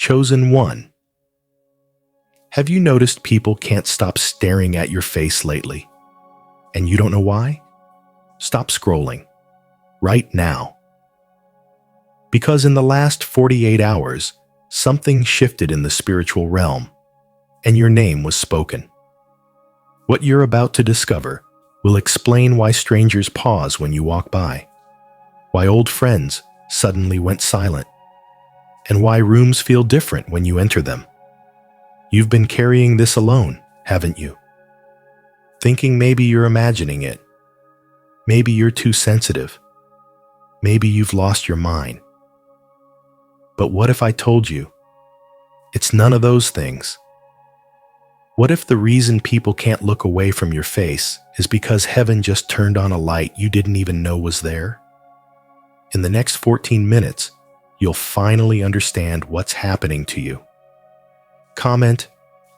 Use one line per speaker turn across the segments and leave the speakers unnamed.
Chosen one. Have you noticed people can't stop staring at your face lately? And you don't know why? Stop scrolling. Right now. Because in the last 48 hours, something shifted in the spiritual realm, and your name was spoken. What you're about to discover will explain why strangers pause when you walk by, why old friends suddenly went silent, and why rooms feel different when you enter them. You've been carrying this alone, haven't you? Thinking maybe you're imagining it. Maybe you're too sensitive. Maybe you've lost your mind. But what if I told you it's none of those things? What if the reason people can't look away from your face is because heaven just turned on a light you didn't even know was there? In the next 14 minutes, you'll finally understand what's happening to you. Comment,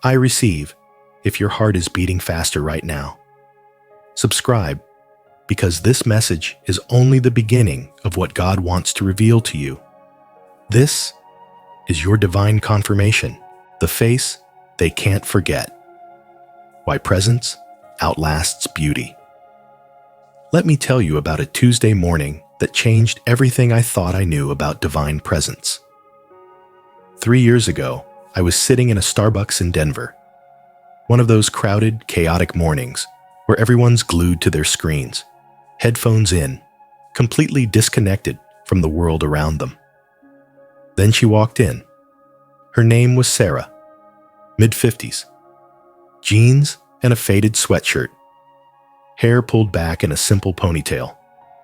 "I receive," if your heart is beating faster right now. Subscribe, because this message is only the beginning of what God wants to reveal to you. This is your divine confirmation, the face they can't forget. Why presence outlasts beauty. Let me tell you about a Tuesday morning that changed everything I thought I knew about divine presence. 3 years ago, I was sitting in a Starbucks in Denver. One of those crowded, chaotic mornings where everyone's glued to their screens, headphones in, completely disconnected from the world around them. Then she walked in. Her name was Sarah, mid-50s, jeans and a faded sweatshirt, hair pulled back in a simple ponytail,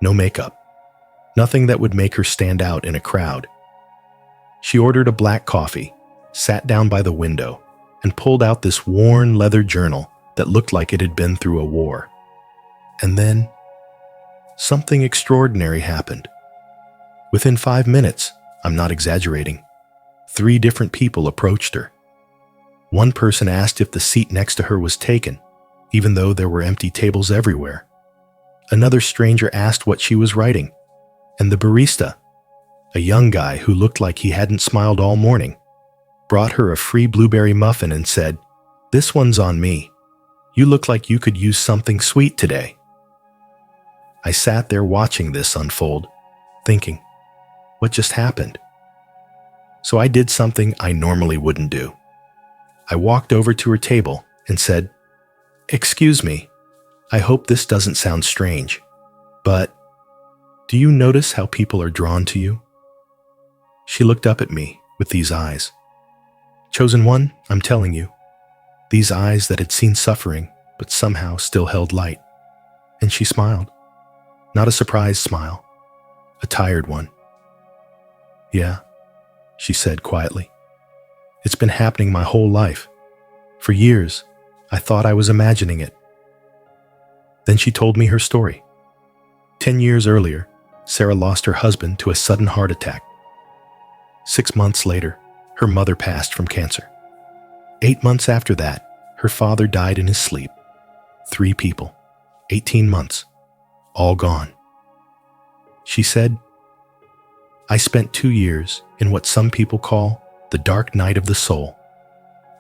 no makeup, nothing that would make her stand out in a crowd. She ordered a black coffee, sat down by the window, and pulled out this worn leather journal that looked like it had been through a war. And then, something extraordinary happened. Within 5 minutes, I'm not exaggerating, 3 different people approached her. One person asked if the seat next to her was taken, even though there were empty tables everywhere. Another stranger asked what she was writing, and the barista, a young guy who looked like he hadn't smiled all morning, brought her a free blueberry muffin and said, "This one's on me. You look like you could use something sweet today." I sat there watching this unfold, thinking, what just happened? So I did something I normally wouldn't do. I walked over to her table and said, "Excuse me, I hope this doesn't sound strange, but do you notice how people are drawn to you?" She looked up at me with these eyes. Chosen one, I'm telling you, these eyes that had seen suffering but somehow still held light. And she smiled. Not a surprised smile, a tired one. "Yeah," she said quietly. "It's been happening my whole life. For years, I thought I was imagining it." Then she told me her story. 10 years earlier, Sarah lost her husband to a sudden heart attack. 6 months later, her mother passed from cancer. 8 months after that, her father died in his sleep. 3 people, 18 months, all gone. She said, "I spent 2 years in what some people call the dark night of the soul.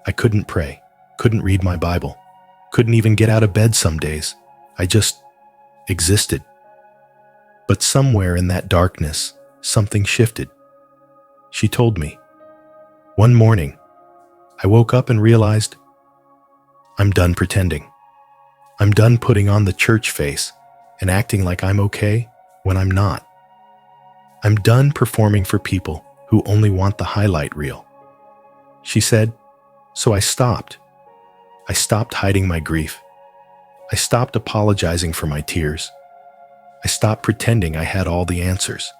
I couldn't pray, couldn't read my Bible, couldn't even get out of bed some days. I just existed. But somewhere in that darkness, something shifted." She told me, "One morning, I woke up and realized I'm done pretending. I'm done putting on the church face and acting like I'm okay when I'm not. I'm done performing for people who only want the highlight reel." She said, "So I stopped. I stopped hiding my grief. I stopped apologizing for my tears. I stopped pretending I had all the answers.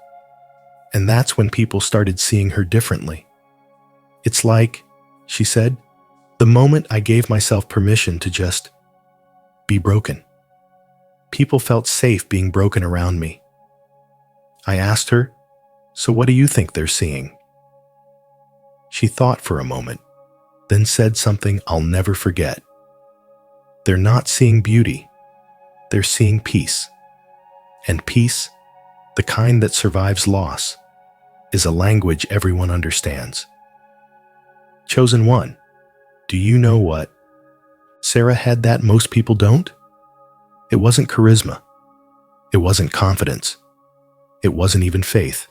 And that's when people started seeing her differently. It's like," she said, "the moment I gave myself permission to just be broken. People felt safe being broken around me." I asked her, "So what do you think they're seeing?" She thought for a moment, then said something I'll never forget. "They're not seeing beauty. They're seeing peace. And peace, the kind that survives loss, is a language everyone understands. Chosen one. Do you know what Sarah had that most people don't? It wasn't charisma. It wasn't confidence. It wasn't even faith.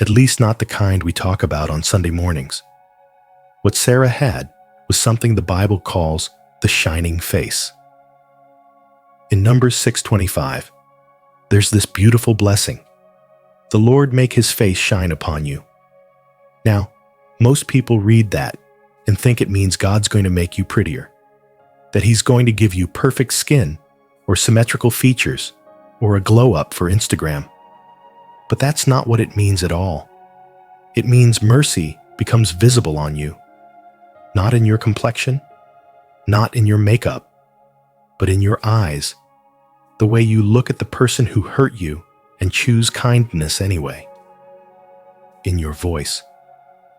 At least not the kind we talk about on Sunday mornings. What Sarah had was something the Bible calls the shining face. In Numbers 6:25, there's this beautiful blessing. The Lord make his face shine upon you. Now, most people read that and think it means God's going to make you prettier, that he's going to give you perfect skin or symmetrical features or a glow up for Instagram. But that's not what it means at all. It means mercy becomes visible on you, not in your complexion, not in your makeup, but in your eyes, the way you look at the person who hurt you and choose kindness anyway. In your voice,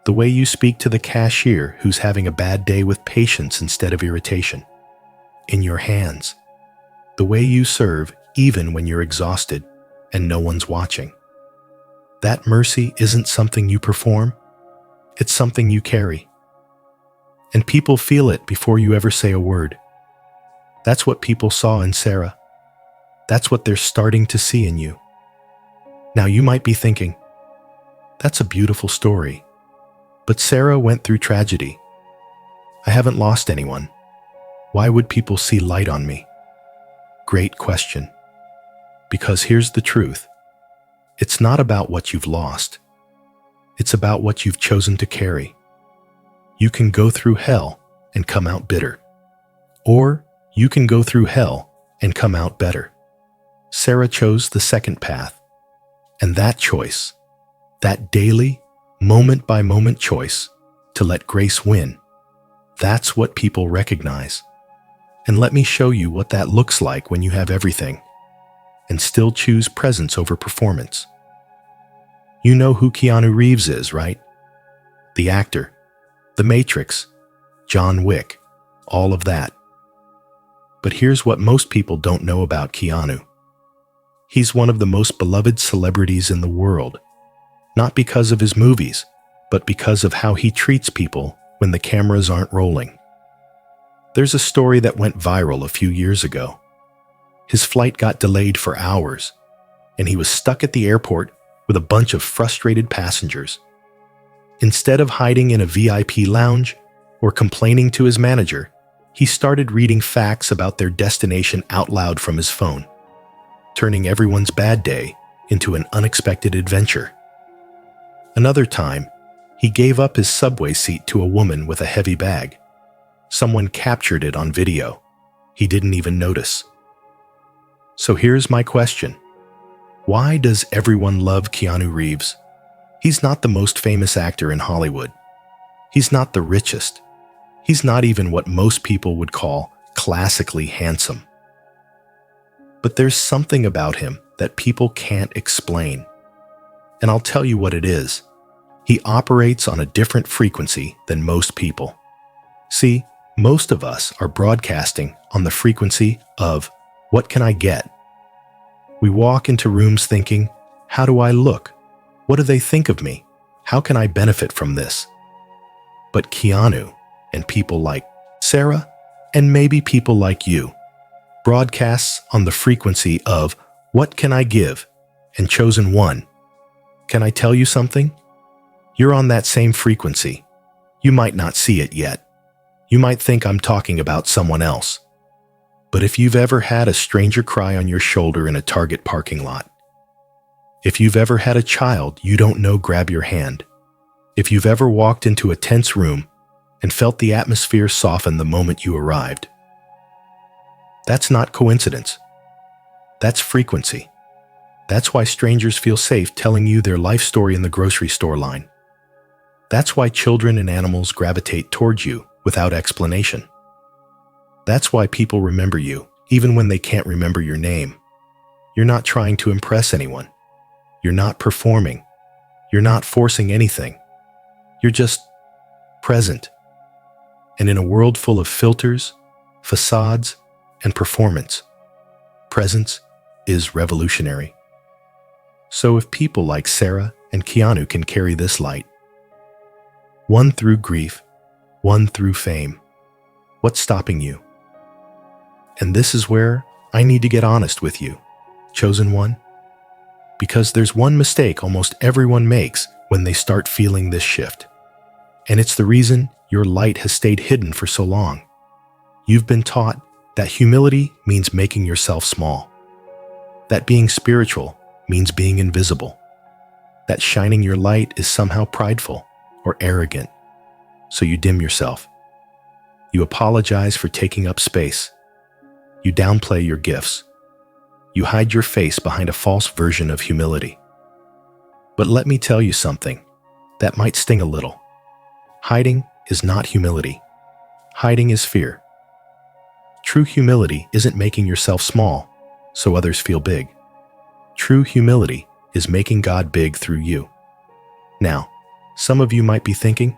the way you speak to the cashier who's having a bad day with patience instead of irritation. In your hands, the way you serve even when you're exhausted and no one's watching. That mercy isn't something you perform, it's something you carry. And people feel it before you ever say a word. That's what people saw in Sarah. That's what they're starting to see in you. Now you might be thinking, that's a beautiful story, but Sarah went through tragedy. I haven't lost anyone. Why would people see light on me? Great question. Because here's the truth. It's not about what you've lost. It's about what you've chosen to carry. You can go through hell and come out bitter. Or you can go through hell and come out better. Sarah chose the second path. And that choice, that daily, moment-by-moment choice to let grace win, that's what people recognize. And let me show you what that looks like when you have everything and still choose presence over performance. You know who Keanu Reeves is, right? The actor, The Matrix, John Wick, all of that. But here's what most people don't know about Keanu. He's one of the most beloved celebrities in the world, not because of his movies, but because of how he treats people when the cameras aren't rolling. There's a story that went viral a few years ago. His flight got delayed for hours, and he was stuck at the airport with a bunch of frustrated passengers. Instead of hiding in a VIP lounge or complaining to his manager, he started reading facts about their destination out loud from his phone, turning everyone's bad day into an unexpected adventure. Another time, he gave up his subway seat to a woman with a heavy bag. Someone captured it on video. He didn't even notice. So here's my question. Why does everyone love Keanu Reeves? He's not the most famous actor in Hollywood. He's not the richest. He's not even what most people would call classically handsome. But there's something about him that people can't explain. And I'll tell you what it is. He operates on a different frequency than most people. See, most of us are broadcasting on the frequency of, what can I get? We walk into rooms thinking, how do I look? What do they think of me? How can I benefit from this? But Keanu and people like Sarah, and maybe people like you, broadcasts on the frequency of, what can I give? And chosen one. Can I tell you something? You're on that same frequency. You might not see it yet. You might think I'm talking about someone else. But if you've ever had a stranger cry on your shoulder in a Target parking lot, if you've ever had a child you don't know grab your hand, if you've ever walked into a tense room and felt the atmosphere soften the moment you arrived, that's not coincidence. That's frequency. That's why strangers feel safe telling you their life story in the grocery store line. That's why children and animals gravitate towards you without explanation. That's why people remember you, even when they can't remember your name. You're not trying to impress anyone. You're not performing. You're not forcing anything. You're just present. And in a world full of filters, facades, and performance, presence is revolutionary. So if people like Sarah and Keanu can carry this light, one through grief won through fame. What's stopping you? And this is where I need to get honest with you, chosen one. Because there's one mistake almost everyone makes when they start feeling this shift. And it's the reason your light has stayed hidden for so long. You've been taught that humility means making yourself small. That being spiritual means being invisible. That shining your light is somehow prideful or arrogant. So you dim yourself. You apologize for taking up space. You downplay your gifts. You hide your face behind a false version of humility. But let me tell you something that might sting a little. Hiding is not humility. Hiding is fear. True humility isn't making yourself small so others feel big. True humility is making God big through you. Now, some of you might be thinking,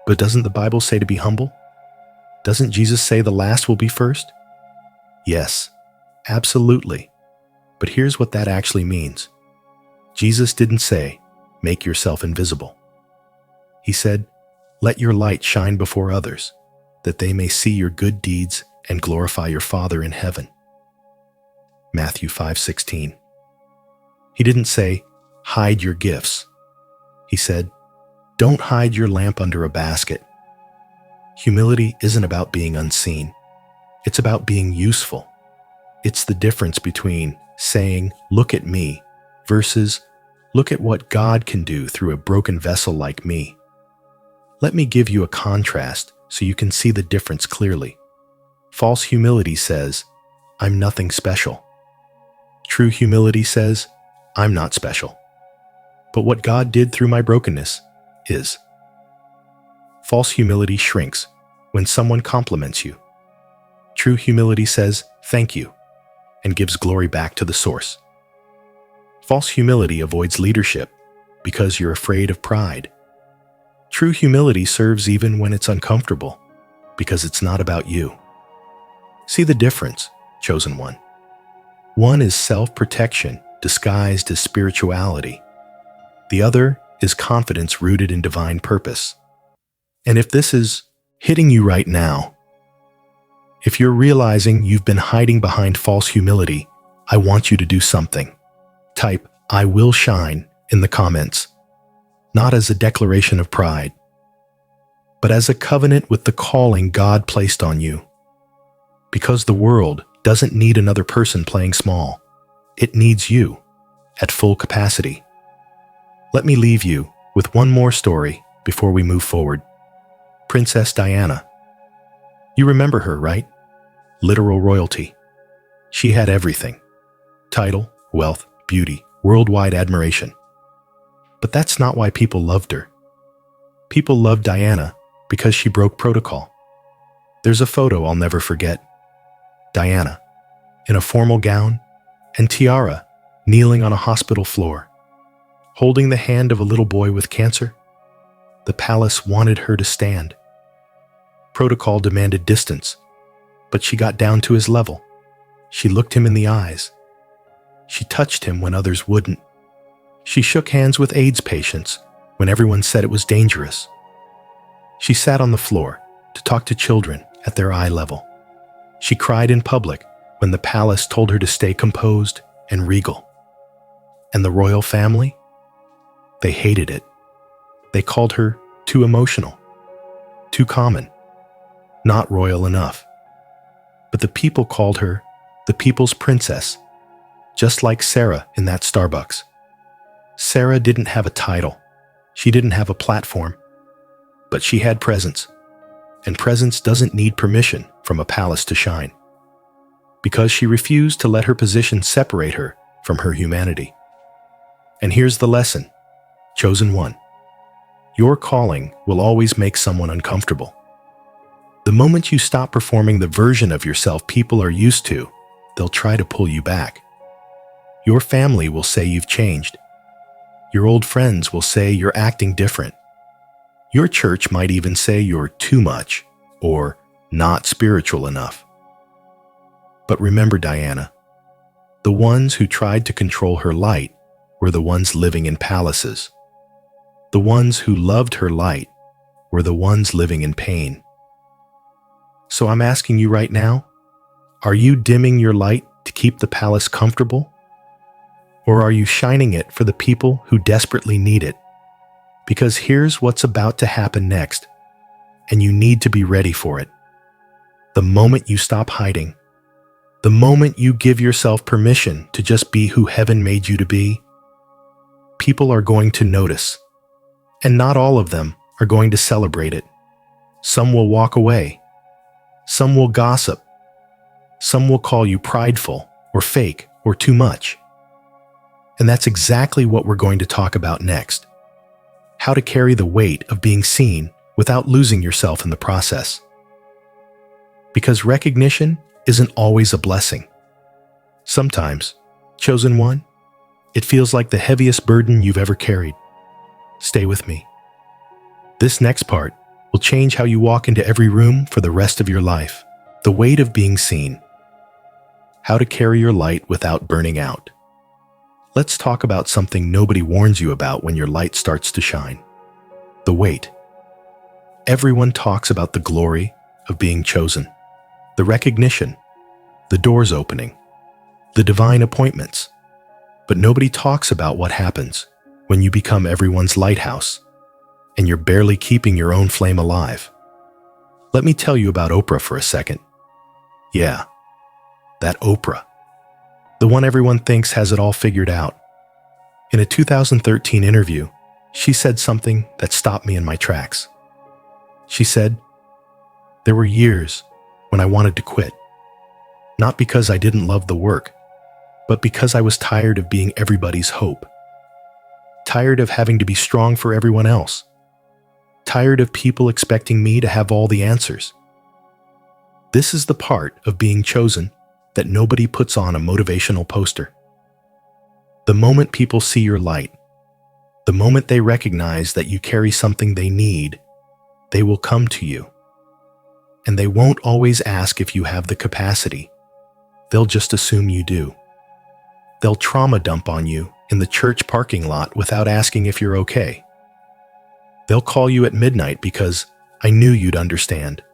but doesn't the Bible say to be humble? Doesn't Jesus say the last will be first? Yes, absolutely. But here's what that actually means. Jesus didn't say, make yourself invisible. He said, let your light shine before others, that they may see your good deeds and glorify your Father in heaven. Matthew 5:16. He didn't say, hide your gifts. He said, don't hide your lamp under a basket. Humility isn't about being unseen. It's about being useful. It's the difference between saying, look at me, versus look at what God can do through a broken vessel like me. Let me give you a contrast so you can see the difference clearly. False humility says, I'm nothing special. True humility says, I'm not special. But what God did through my brokenness is. False humility shrinks when someone compliments you. True humility says, thank you, and gives glory back to the source. False humility avoids leadership because you're afraid of pride. True humility serves even when it's uncomfortable because it's not about you. See the difference, chosen one. One is self-protection disguised as spirituality. The other is confidence rooted in divine purpose. And if this is hitting you right now, if you're realizing you've been hiding behind false humility, I want you to do something. Type, I will shine in the comments, not as a declaration of pride, but as a covenant with the calling God placed on you. Because the world doesn't need another person playing small. It needs you at full capacity. Let me leave you with one more story before we move forward. Princess Diana. You remember her, right? Literal royalty. She had everything. Title, wealth, beauty, worldwide admiration. But that's not why people loved her. People loved Diana because she broke protocol. There's a photo I'll never forget. Diana, in a formal gown and tiara, kneeling on a hospital floor, holding the hand of a little boy with cancer. The palace wanted her to stand. Protocol demanded distance, but she got down to his level. She looked him in the eyes. She touched him when others wouldn't. She shook hands with AIDS patients when everyone said it was dangerous. She sat on the floor to talk to children at their eye level. She cried in public when the palace told her to stay composed and regal. And the royal family? They hated it. They called her too emotional, too common, not royal enough. But the people called her the people's princess, just like Sarah in that Starbucks. Sarah didn't have a title. She didn't have a platform. But she had presence. And presence doesn't need permission from a palace to shine. Because she refused to let her position separate her from her humanity. And here's the lesson, chosen one. Your calling will always make someone uncomfortable. The moment you stop performing the version of yourself people are used to, they'll try to pull you back. Your family will say you've changed. Your old friends will say you're acting different. Your church might even say you're too much or not spiritual enough. But remember, Diana, the ones who tried to control her light were the ones living in palaces. The ones who loved her light were the ones living in pain. So I'm asking you right now, are you dimming your light to keep the palace comfortable? Or are you shining it for the people who desperately need it? Because here's what's about to happen next, and you need to be ready for it. The moment you stop hiding, the moment you give yourself permission to just be who heaven made you to be, people are going to notice. And not all of them are going to celebrate it. Some will walk away. Some will gossip. Some will call you prideful or fake or too much. And that's exactly what we're going to talk about next. How to carry the weight of being seen without losing yourself in the process. Because recognition isn't always a blessing. Sometimes, chosen one, it feels like the heaviest burden you've ever carried. Stay with me. This next part will change how you walk into every room for the rest of your life. The weight of being seen. How to carry your light without burning out. Let's talk about something nobody warns you about when your light starts to shine. The weight. Everyone talks about the glory of being chosen, the recognition, the doors opening, the divine appointments. But nobody talks about what happens when you become everyone's lighthouse and you're barely keeping your own flame alive. Let me tell you about Oprah for a second. Yeah, that Oprah. The one everyone thinks has it all figured out. In a 2013 interview, she said something that stopped me in my tracks. She said, "There were years when I wanted to quit. Not because I didn't love the work, but because I was tired of being everybody's hope. Tired of having to be strong for everyone else. Tired of people expecting me to have all the answers." This is the part of being chosen that nobody puts on a motivational poster. The moment people see your light, the moment they recognize that you carry something they need, they will come to you. And they won't always ask if you have the capacity. They'll just assume you do. They'll trauma dump on you in the church parking lot without asking if you're okay. They'll call you at midnight because I knew you'd understand.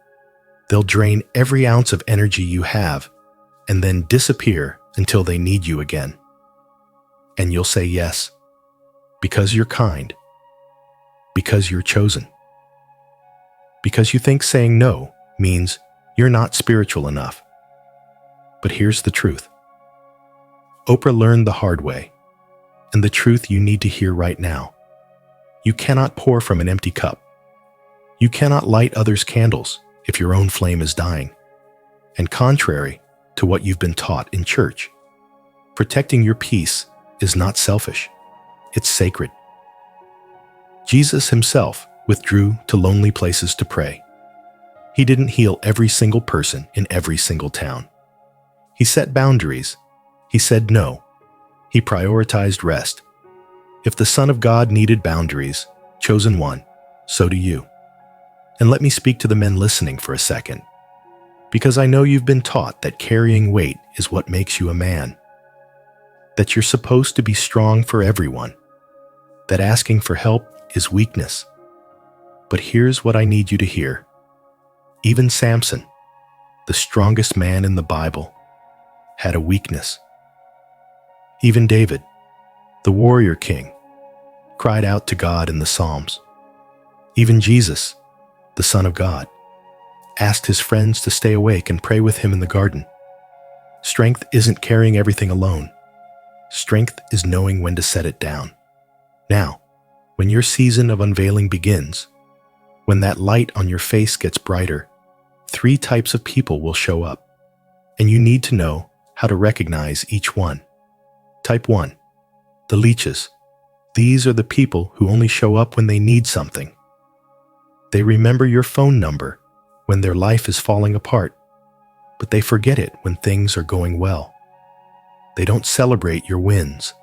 They'll drain every ounce of energy you have and then disappear until they need you again. And you'll say yes, because you're kind, because you're chosen, because you think saying no means you're not spiritual enough. But here's the truth. Oprah learned the hard way, and the truth you need to hear right now. You cannot pour from an empty cup. You cannot light others' candles if your own flame is dying. And contrary to what you've been taught in church, protecting your peace is not selfish. It's sacred. Jesus himself withdrew to lonely places to pray. He didn't heal every single person in every single town. He set boundaries. He said no. He prioritized rest. If the Son of God needed boundaries, chosen one, so do you. And let me speak to the men listening for a second, because I know you've been taught that carrying weight is what makes you a man, that you're supposed to be strong for everyone, that asking for help is weakness. But here's what I need you to hear. Even Samson, the strongest man in the Bible, had a weakness. Even David, the warrior king, cried out to God in the Psalms. Even Jesus, the Son of God, asked his friends to stay awake and pray with him in the garden. Strength isn't carrying everything alone. Strength is knowing when to set it down. Now, when your season of unveiling begins, when that light on your face gets brighter, 3 types of people will show up, and you need to know how to recognize each one. Type 1, the leeches. These are the people who only show up when they need something. They remember your phone number when their life is falling apart, but they forget it when things are going well. They don't celebrate your wins.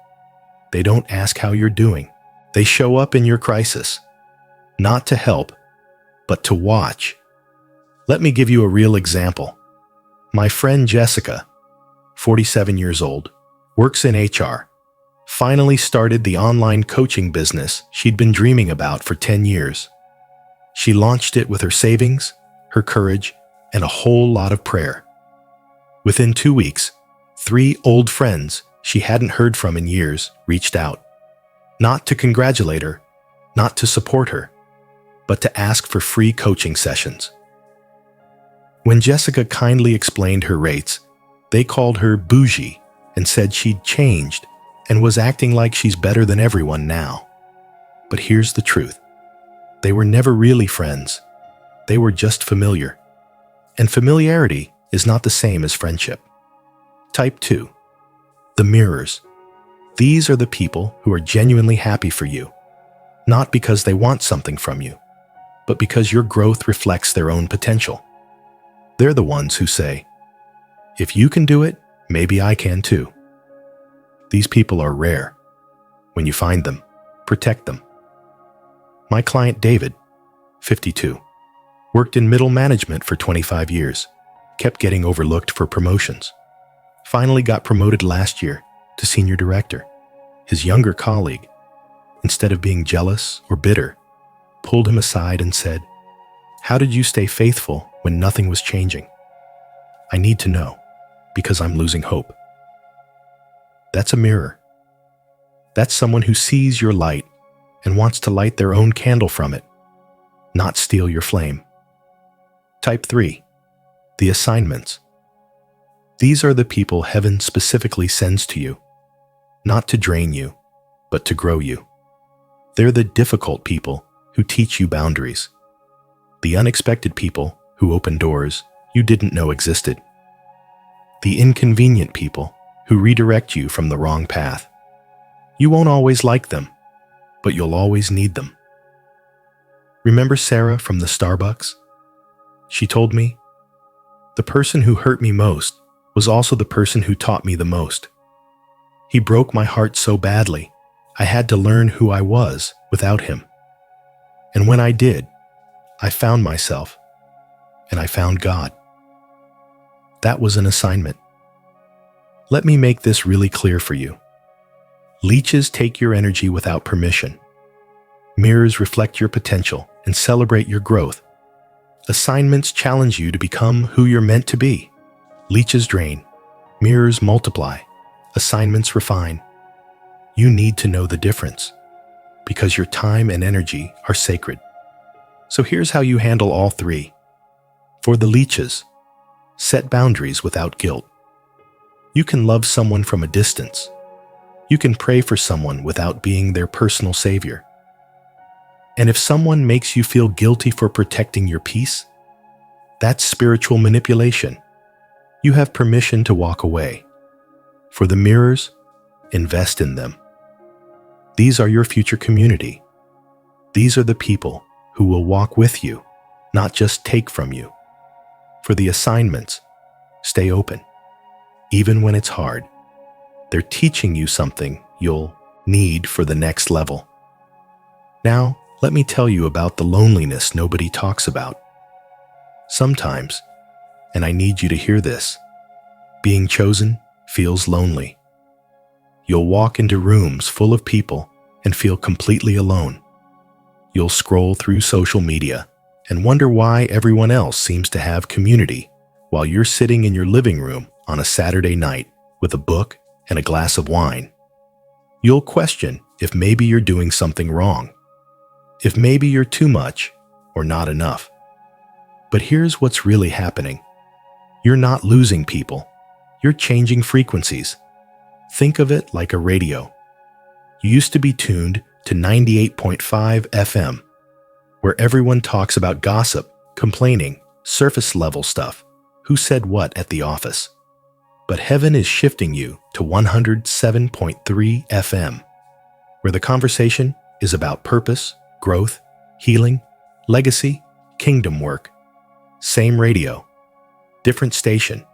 They don't ask how you're doing. They show up in your crisis, not to help, but to watch. Let me give you a real example. My friend Jessica, 47 years old, works in HR, finally started the online coaching business she'd been dreaming about for 10 years. She launched it with her savings, her courage, and a whole lot of prayer. Within 2 weeks, 3 old friends she hadn't heard from in years reached out, not to congratulate her, not to support her, but to ask for free coaching sessions. When Jessica kindly explained her rates, they called her bougie and said she'd changed and was acting like she's better than everyone now. But here's the truth. They were never really friends. They were just familiar. And familiarity is not the same as friendship. Type 2. The mirrors. These are the people who are genuinely happy for you, not because they want something from you, but because your growth reflects their own potential. They're the ones who say, "If you can do it, maybe I can too." These people are rare. When you find them, protect them. My client David, 52, worked in middle management for 25 years, kept getting overlooked for promotions. Finally got promoted last year to senior director. His younger colleague, instead of being jealous or bitter, pulled him aside and said, "How did you stay faithful when nothing was changing? I need to know, because I'm losing hope." That's a mirror. That's someone who sees your light and wants to light their own candle from it, not steal your flame. Type 3. The assignments. These are the people heaven specifically sends to you, not to drain you, but to grow you. They're the difficult people who teach you boundaries, the unexpected people who open doors you didn't know existed, the inconvenient people who redirect you from the wrong path. You won't always like them, but you'll always need them. Remember Sarah from the Starbucks? She told me, "The person who hurt me most was also the person who taught me the most. He broke my heart so badly, I had to learn who I was without him. And when I did, I found myself, and I found God." That was an assignment. Let me make this really clear for you. Leeches take your energy without permission. Mirrors reflect your potential and celebrate your growth. Assignments challenge you to become who you're meant to be. Leeches drain. Mirrors multiply. Assignments refine. You need to know the difference, because your time and energy are sacred. So here's how you handle all 3. For the leeches, set boundaries without guilt. You can love someone from a distance. You can pray for someone without being their personal savior. And if someone makes you feel guilty for protecting your peace, that's spiritual manipulation. You have permission to walk away. For the mirrors, invest in them. These are your future community. These are the people who will walk with you, not just take from you. For the assignments, stay open. Even when it's hard, they're teaching you something you'll need for the next level. Now, let me tell you about the loneliness nobody talks about. Sometimes, and I need you to hear this, being chosen feels lonely. You'll walk into rooms full of people and feel completely alone. You'll scroll through social media and wonder why everyone else seems to have community while you're sitting in your living room on a Saturday night with a book and a glass of wine. You'll question if maybe you're doing something wrong, if maybe you're too much or not enough. But here's what's really happening. You're not losing people. You're changing frequencies. Think of it like a radio. You used to be tuned to 98.5 FM, where everyone talks about gossip, complaining, surface-level stuff, who said what at the office. But heaven is shifting you to 107.3 FM, where the conversation is about purpose, growth, healing, legacy, kingdom work. Same radio, different station,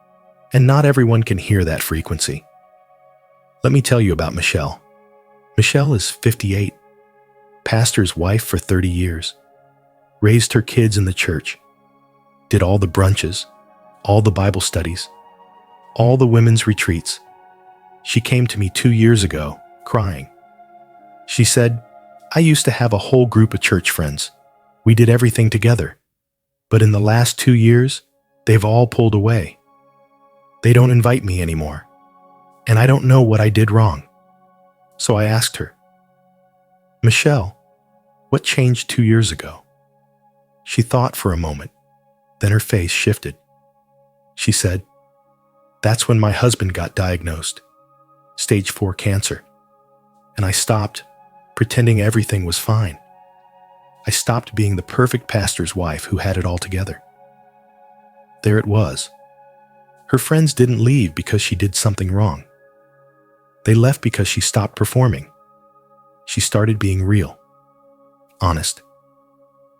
and not everyone can hear that frequency. Let me tell you about Michelle. Michelle is 58, pastor's wife for 30 years, raised her kids in the church, did all the brunches, all the Bible studies, all the women's retreats. She came to me 2 years ago, crying. She said, "I used to have a whole group of church friends. We did everything together. But in the last 2 years, they've all pulled away. They don't invite me anymore. And I don't know what I did wrong. So I asked her, Michelle, what changed 2 years ago? She thought for a moment. Then her face shifted. She said, that's when my husband got diagnosed. Stage 4 cancer. And I stopped pretending everything was fine. I stopped being the perfect pastor's wife who had it all together. There it was. Her friends didn't leave because she did something wrong. They left because she stopped performing. She started being real, honest,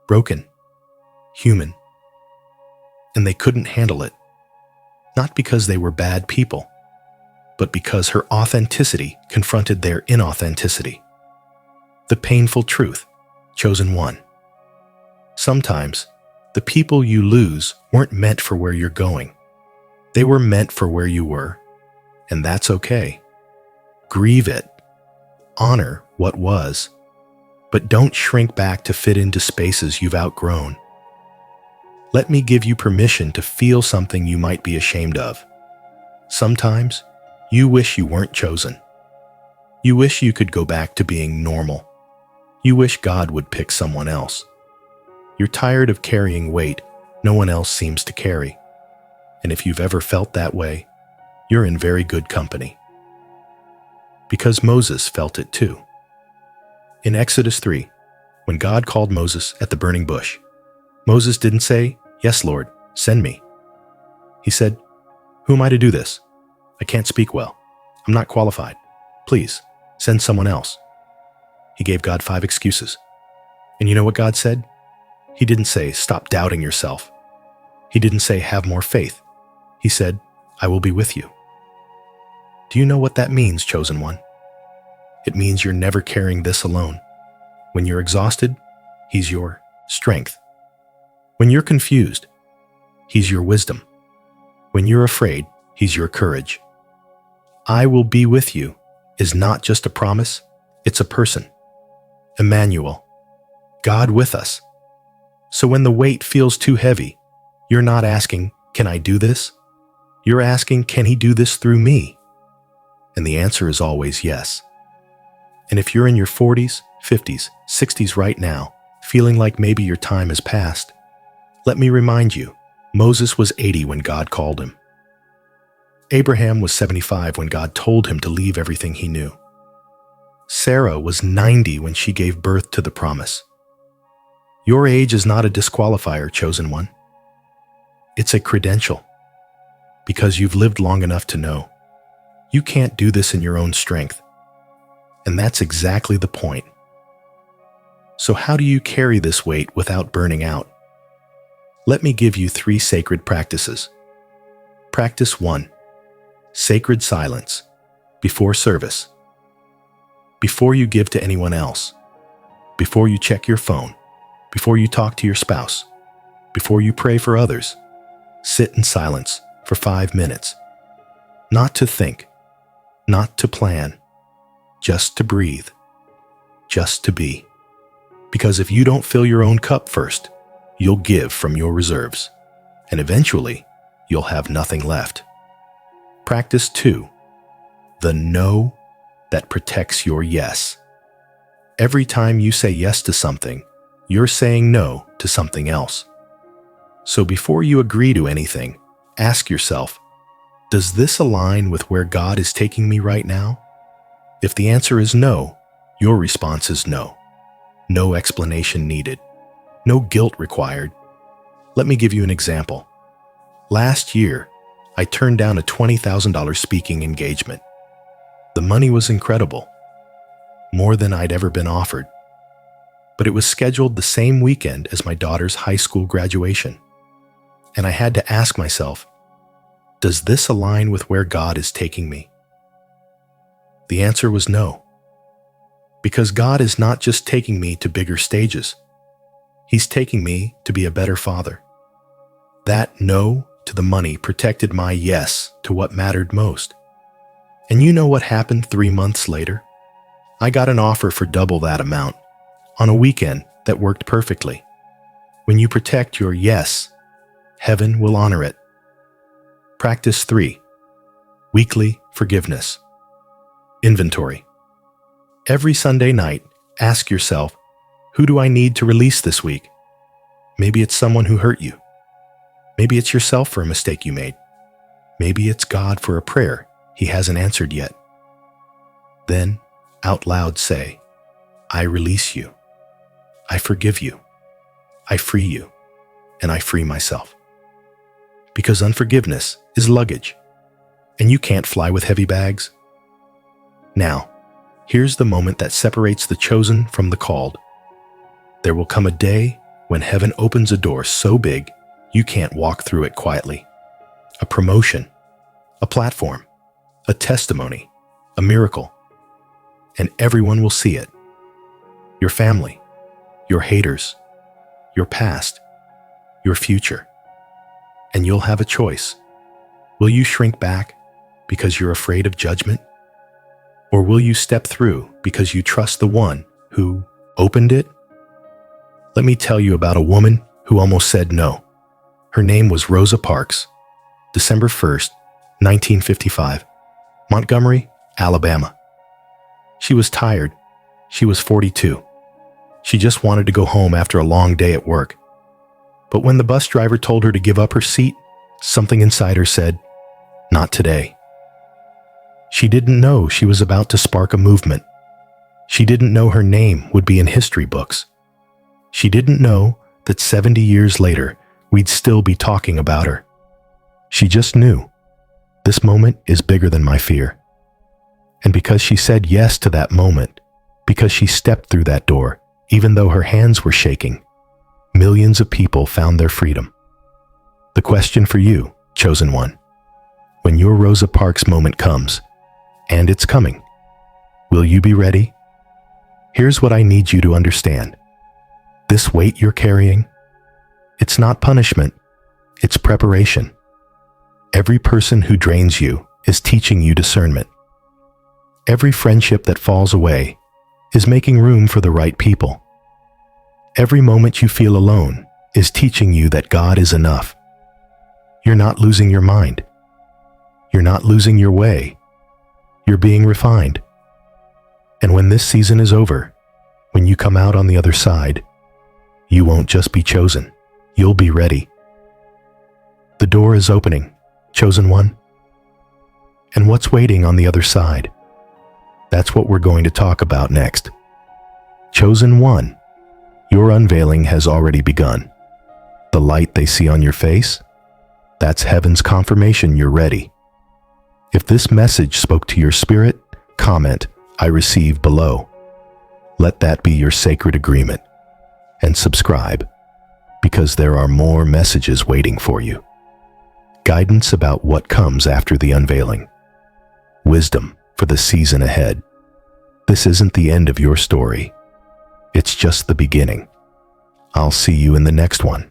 broken, human. And they couldn't handle it. Not because they were bad people, but because her authenticity confronted their inauthenticity. The painful truth, chosen one. Sometimes, the people you lose weren't meant for where you're going. They were meant for where you were, and that's okay. Grieve it. Honor what was, but don't shrink back to fit into spaces you've outgrown. Let me give you permission to feel something you might be ashamed of. Sometimes, you wish you weren't chosen. You wish you could go back to being normal. You wish God would pick someone else. You're tired of carrying weight no one else seems to carry. And if you've ever felt that way, you're in very good company. Because Moses felt it too. In Exodus 3, when God called Moses at the burning bush, Moses didn't say, yes, Lord, send me. He said, who am I to do this? I can't speak well. I'm not qualified. Please, send someone else. He gave God 5 excuses. And you know what God said? He didn't say, stop doubting yourself. He didn't say, have more faith. He said, I will be with you. Do you know what that means, chosen one? It means you're never carrying this alone. When you're exhausted, He's your strength. When you're confused, He's your wisdom. When you're afraid, He's your courage. I will be with you is not just a promise, it's a person. Emmanuel, God with us. So when the weight feels too heavy, you're not asking, can I do this? You're asking, can He do this through me? And the answer is always yes. And if you're in your 40s, 50s, 60s right now, feeling like maybe your time has passed, let me remind you, Moses was 80 when God called him. Abraham was 75 when God told him to leave everything he knew. Sarah was 90 when she gave birth to the promise. Your age is not a disqualifier, chosen one. It's a credential. Because you've lived long enough to know. You can't do this in your own strength. And that's exactly the point. So how do you carry this weight without burning out? Let me give you 3 sacred practices. Practice 1. Sacred silence. Before service. Before you give to anyone else. Before you check your phone. Before you talk to your spouse. Before you pray for others. Sit in silence for 5 minutes. Not to think. Not to plan. Just to breathe. Just to be. Because if you don't fill your own cup first, you'll give from your reserves. And eventually, you'll have nothing left. Practice 2. The no that protects your yes. Every time you say yes to something, you're saying no to something else. So before you agree to anything, ask yourself, does this align with where God is taking me right now? If the answer is no, your response is no. No explanation needed. No guilt required. Let me give you an example. Last year, I turned down a $20,000 speaking engagement. The money was incredible, more than I'd ever been offered. But it was scheduled the same weekend as my daughter's high school graduation. And I had to ask myself, does this align with where God is taking me? The answer was no. Because God is not just taking me to bigger stages. He's taking me to be a better father. That no to the money protected my yes to what mattered most. And you know what happened 3 months later? I got an offer for double that amount on a weekend that worked perfectly. When you protect your yes, heaven will honor it. Practice 3. Weekly forgiveness. Inventory. Every Sunday night, ask yourself, who do I need to release this week? Maybe it's someone who hurt you. Maybe it's yourself for a mistake you made. Maybe it's God for a prayer He hasn't answered yet. Then, out loud say, I release you. I forgive you. I free you. And I free myself. Because unforgiveness is luggage, and you can't fly with heavy bags. Now, here's the moment that separates the chosen from the called. There will come a day when heaven opens a door so big you can't walk through it quietly. A promotion, a platform, a testimony, a miracle. And everyone will see it. Your family, your haters, your past, your future. And you'll have a choice. Will you shrink back because you're afraid of judgment? Or will you step through because you trust the one who opened it? Let me tell you about a woman who almost said no. Her name was Rosa Parks. December 1st, 1955, Montgomery, Alabama. She was tired. She was 42. She just wanted to go home after a long day at work. But when the bus driver told her to give up her seat, something inside her said, not today. She didn't know she was about to spark a movement. She didn't know her name would be in history books. She didn't know that 70 years later, we'd still be talking about her. She just knew, this moment is bigger than my fear. And because she said yes to that moment, because she stepped through that door, even though her hands were shaking, millions of people found their freedom. The question for you, chosen one, when your Rosa Parks moment comes, and it's coming, will you be ready? Here's what I need you to understand. This weight you're carrying, it's not punishment, it's preparation. Every person who drains you is teaching you discernment. Every friendship that falls away is making room for the right people. Every moment you feel alone is teaching you that God is enough. You're not losing your mind. You're not losing your way. You're being refined. And when this season is over, when you come out on the other side, you won't just be chosen, you'll be ready. The door is opening, chosen one. And what's waiting on the other side? That's what we're going to talk about next. Chosen one, your unveiling has already begun. The light they see on your face, that's heaven's confirmation you're ready. If this message spoke to your spirit, comment, I receive below. Let that be your sacred agreement. And subscribe, because there are more messages waiting for you. Guidance about what comes after the unveiling. Wisdom for the season ahead. This isn't the end of your story. It's just the beginning. I'll see you in the next one.